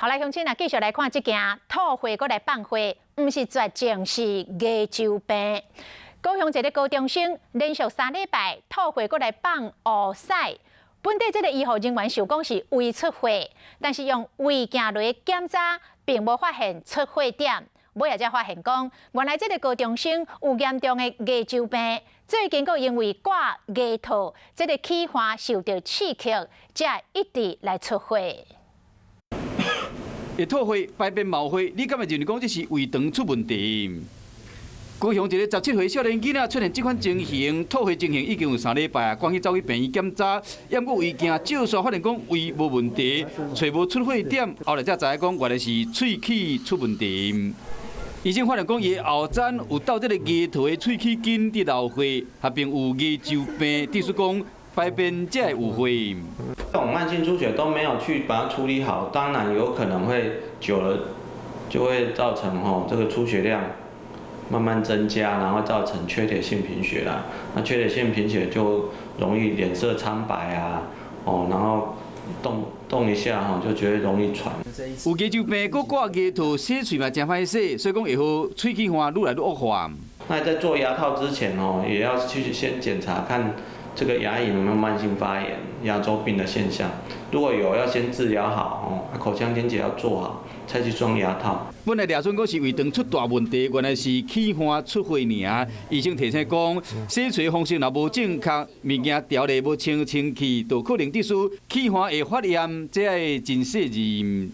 好，来乡亲啊，继续来看这件吐血搁来放血，不是绝症，是牙周病。高雄一个高中生连续3礼拜吐血搁来放乌屎，本地这个医护人员受讲是胃出血，但是用胃镜来检查，并无发现出血点。尾仔才发现讲，原来这个高中生有严重的牙周病，最近佫因为挂牙套，这个器官受到刺激，才一直来出血。会吐血、排便冒血，你敢会认为讲这是胃肠出问题？高雄一个17岁少年囡仔出现这款情形，吐血情形已经有3礼拜啊，赶紧走去病院检查，验过胃镜照煞发现讲胃无问题，找无出血点，后来才知影讲原来是喙齿出问题。医生发现讲，伊的后枕有到这个牙套的喙齿筋伫流血，还并有牙周病，意思讲排便才会有血。这种慢性出血都没有去把它处理好，当然有可能会久了就会造成这个出血量慢慢增加，然后造成缺铁性贫血啦。那缺铁性贫血就容易脸色苍白啊，然后动一下就觉得容易喘。有牙周病，佮挂牙套，洗喙嘛真歹洗，所以讲会好喙齿环愈来愈恶化。那在做牙套之前也要去先检查看这个牙龈有没有慢性发炎、牙周病的现象。如果有，要先治疗好口腔清洁要做好，才去装牙套。本来抓准讲是胃肠出大问题，原来是气管出血尔。医生提醒讲，洗喙方式若无正确，物件调理无清气，就可能致使气管会发炎，这会真细致。